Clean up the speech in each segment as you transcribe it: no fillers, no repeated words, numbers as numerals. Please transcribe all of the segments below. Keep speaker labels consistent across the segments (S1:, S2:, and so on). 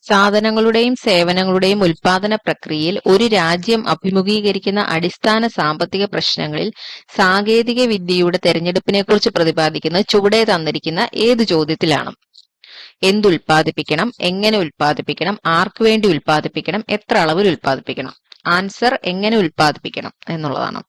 S1: സാധനങ്ങളുടെയും സേവനങ്ങളുടെയും ഉൽപാദന പ്രക്രിയയിൽ ഒരു രാജ്യം അഭിമുഖീകരിക്കുന്ന അടിസ്ഥാന സാമ്പത്തിക പ്രശ്നങ്ങളിൽ സാങ്കേതിക വിദ്യയുടെ തെരഞ്ഞെടുപ്പിനെക്കുറിച്ച് പ്രതിപാദിക്കുന്ന ചുവടെ തന്നിരിക്കുന്ന ഏത് ചോദ്യത്തിലാണ്? എന്തുൽപാദിപ്പിക്കണം, എങ്ങനെ ഉൽപാദിപ്പിക്കണം, ആർക്കു വേണ്ടി ഉൽപാദിപ്പിക്കണം, എത്ര അളവിൽ ഉൽപാദിപ്പിക്കണം? ആൻസർ എങ്ങനെ ഉൽപാദിപ്പിക്കണം എന്നുള്ളതാണ്.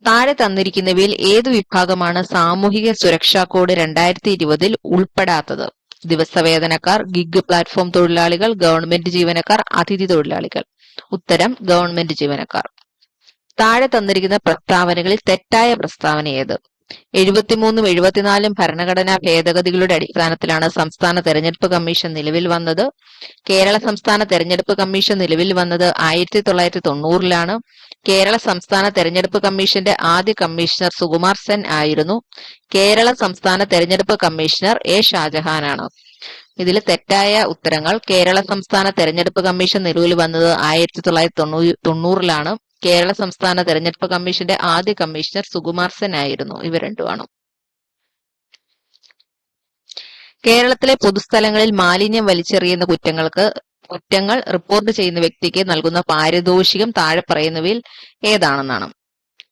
S1: താഴെ തന്നിരിക്കുന്നവയിൽ ഏതു വിഭാഗമാണ് സാമൂഹിക സുരക്ഷാ കോഡ് 2020 ഉൾപ്പെടാത്തത്? ദിവസവേതനക്കാർ, ഗിഗ് പ്ലാറ്റ്ഫോം തൊഴിലാളികൾ, ഗവൺമെന്റ് ജീവനക്കാർ, അതിഥി തൊഴിലാളികൾ. ഉത്തരം ഗവൺമെന്റ് ജീവനക്കാർ. താഴെ തന്നിരിക്കുന്ന പ്രസ്താവനകളിൽ തെറ്റായ പ്രസ്താവന ഏത്? 73 74 ഭരണഘടനാ ഭേദഗതികളുടെ അടിസ്ഥാനത്തിലാണ് സംസ്ഥാന തെരഞ്ഞെടുപ്പ് കമ്മീഷൻ നിലവിൽ വന്നത്. കേരള സംസ്ഥാന തെരഞ്ഞെടുപ്പ് കമ്മീഷൻ നിലവിൽ വന്നത് 1990-ലാണ്. കേരള സംസ്ഥാന തെരഞ്ഞെടുപ്പ് കമ്മീഷന്റെ ആദ്യ കമ്മീഷണർ സുകുമാർ സെൻ ആയിരുന്നു. കേരള സംസ്ഥാന തെരഞ്ഞെടുപ്പ് കമ്മീഷണർ എ ഷാജഹാനാണ്. ഇതിൽ തെറ്റായ ഉത്തരങ്ങൾ: കേരള സംസ്ഥാന തെരഞ്ഞെടുപ്പ് കമ്മീഷൻ നിലവിൽ വന്നത് 1990-ലാണ്. കേരള സംസ്ഥാന തെരഞ്ഞെടുപ്പ് കമ്മീഷന്റെ ആദ്യ കമ്മീഷണർ സുകുമാർ സെൻ ആയിരുന്നു. ഇവ രണ്ടുമാണ്. കേരളത്തിലെ പൊതുസ്ഥലങ്ങളിൽ മാലിന്യം വലിച്ചെറിയുന്ന കുറ്റങ്ങൾ റിപ്പോർട്ട് ചെയ്യുന്ന വ്യക്തിക്ക് നൽകുന്ന പാരിതോഷികം താഴെ പറയുന്നവയിൽ ഏതാണെന്നാണ്?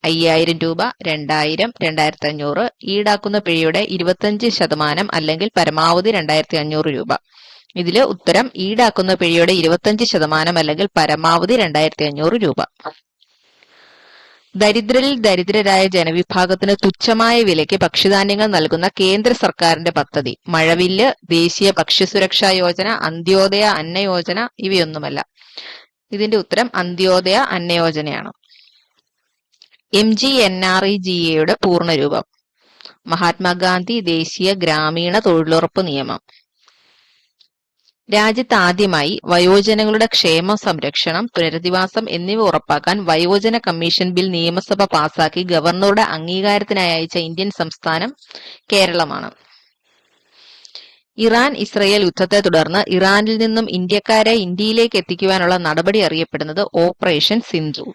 S1: 5000 രൂപ, 2000, 2500. ഈടാക്കുന്ന പിഴയുടെ 25% അല്ലെങ്കിൽ പരമാവധി 2500 രൂപ. ഇതില് ഉത്തരം ഈടാക്കുന്ന പിഴയുടെ 25% അല്ലെങ്കിൽ പരമാവധി 2500 രൂപ. ദരിദ്രരിൽ ദരിദ്രരായ ജനവിഭാഗത്തിന് തുച്ഛമായ വിലയ്ക്ക് ഭക്ഷ്യധാന്യങ്ങൾ നൽകുന്ന കേന്ദ്ര സർക്കാരിന്റെ പദ്ധതി? മഴവില്ല്, ദേശീയ ഭക്ഷ്യസുരക്ഷാ യോജന, അന്ത്യോദയ അന്ന യോജന. ഇവയൊന്നുമല്ല. ഇതിന്റെ ഉത്തരം അന്ത്യോദയ അന്ന യോജനയാണ്. MGNREGA പൂർണ്ണരൂപം? മഹാത്മാഗാന്ധി ദേശീയ ഗ്രാമീണ തൊഴിലുറപ്പ് നിയമം. രാജ്യത്ത് ആദ്യമായി വയോജനങ്ങളുടെ ക്ഷേമ സംരക്ഷണം, പുനരധിവാസം എന്നിവ ഉറപ്പാക്കാൻ വയോജന കമ്മീഷൻ ബിൽ നിയമസഭ പാസാക്കി ഗവർണറുടെ അംഗീകാരത്തിനായി അയച്ച ഇന്ത്യൻ സംസ്ഥാനം കേരളമാണ്. ഇറാൻ ഇസ്രയേൽ യുദ്ധത്തെ തുടർന്ന് ഇറാനിൽ നിന്നും ഇന്ത്യക്കാരെ ഇന്ത്യയിലേക്ക് എത്തിക്കുവാനുള്ള നടപടി അറിയപ്പെടുന്നത് ഓപ്പറേഷൻ സിന്ധു.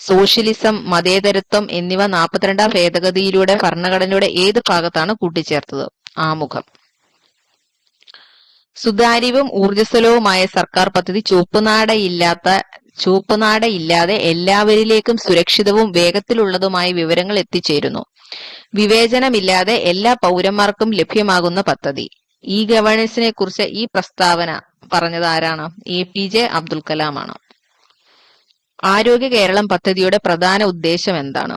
S1: സോഷ്യലിസം, മതേതരത്വം എന്നിവ 42ാം ഭേദഗതിയിലൂടെ ഭരണഘടനയുടെ ഏത് ഭാഗത്താണ് കൂട്ടിച്ചേർത്തത്? ആമുഖം. സുതാര്യവും ഊർജ്ജസ്വലവുമായ സർക്കാർ പദ്ധതി ചുവപ്പുനാടയില്ലാതെ എല്ലാവരിലേക്കും സുരക്ഷിതവും വേഗത്തിലുള്ളതുമായ വിവരങ്ങൾ എത്തിച്ചേരുന്നു. വിവേചനമില്ലാതെ എല്ലാ പൗരന്മാർക്കും ലഭ്യമാകുന്ന പദ്ധതി. ഈ ഗവേണൻസിനെ കുറിച്ച് ഈ പ്രസ്താവന പറഞ്ഞത് ആരാണ്? APJ അബ്ദുൽ കലാം ആണ്. ആരോഗ്യ കേരളം പദ്ധതിയുടെ പ്രധാന ഉദ്ദേശം എന്താണ്?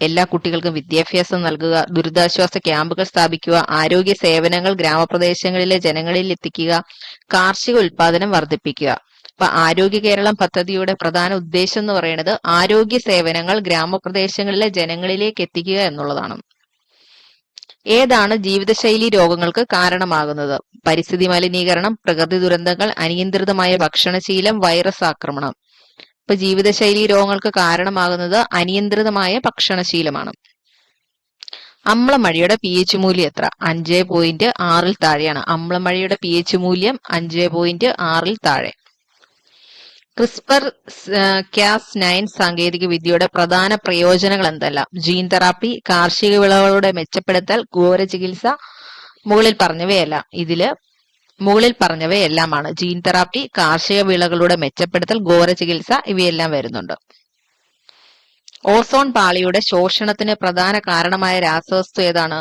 S1: എല്ലാ കുട്ടികൾക്കും വിദ്യാഭ്യാസം നൽകുക, ദുരിതാശ്വാസ ക്യാമ്പുകൾ സ്ഥാപിക്കുക, ആരോഗ്യ സേവനങ്ങൾ ഗ്രാമപ്രദേശങ്ങളിലെ ജനങ്ങളിൽ എത്തിക്കുക, കാർഷിക ഉൽപാദനം വർദ്ധിപ്പിക്കുക. അപ്പൊ ആരോഗ്യ കേരളം പദ്ധതിയുടെ പ്രധാന ഉദ്ദേശം എന്ന് പറയുന്നത് ആരോഗ്യ സേവനങ്ങൾ ഗ്രാമപ്രദേശങ്ങളിലെ ജനങ്ങളിലേക്ക് എത്തിക്കുക എന്നുള്ളതാണ്. ഏതാണ് ജീവിതശൈലി രോഗങ്ങൾക്ക് കാരണമാകുന്നത്? പരിസ്ഥിതി മലിനീകരണം, പ്രകൃതി ദുരന്തങ്ങൾ, അനിയന്ത്രിതമായ ഭക്ഷണശീലം, വൈറസ് ആക്രമണം. ഇപ്പൊ ജീവിതശൈലി രോഗങ്ങൾക്ക് കാരണമാകുന്നത് അനിയന്ത്രിതമായ ഭക്ഷണശീലമാണ്. അമ്ലമഴയുടെ pH മൂല്യം എത്ര? 5.6-ൽ താഴെയാണ്. അമ്ലമഴയുടെ pH മൂല്യം 5.6-ൽ താഴെ. CRISPR-Cas9 സാങ്കേതിക വിദ്യയുടെ പ്രധാന പ്രയോജനങ്ങൾ എന്തെല്ലാം? ജീൻ തെറാപ്പി, കാർഷിക വിളകളുടെ മെച്ചപ്പെടുത്തൽ, ഘോര ചികിത്സ. മുകളിൽ പറഞ്ഞവയെല്ലാമാണ്. ജീൻ തെറാപ്പി, കാർഷിക വിളകളുടെ മെച്ചപ്പെടുത്തൽ, ഘോര ചികിത്സ ഇവയെല്ലാം വരുന്നുണ്ട്. ഓസോൺ പാളിയുടെ ശോഷണത്തിന് പ്രധാന കാരണമായ രാസവസ്തു ഏതാണ്?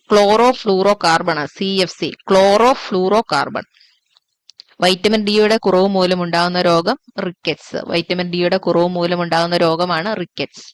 S1: Chloro fluoro carbon, CFC, chloro fluoro carbon. Vitamin ഡിയുടെ കുറവ് മൂലമുണ്ടാകുന്ന രോഗം റിക്കറ്റ്സ്. വൈറ്റമിൻ ഡിയുടെ കുറവ് മൂലമുണ്ടാകുന്ന രോഗമാണ് റിക്കറ്റ്സ്.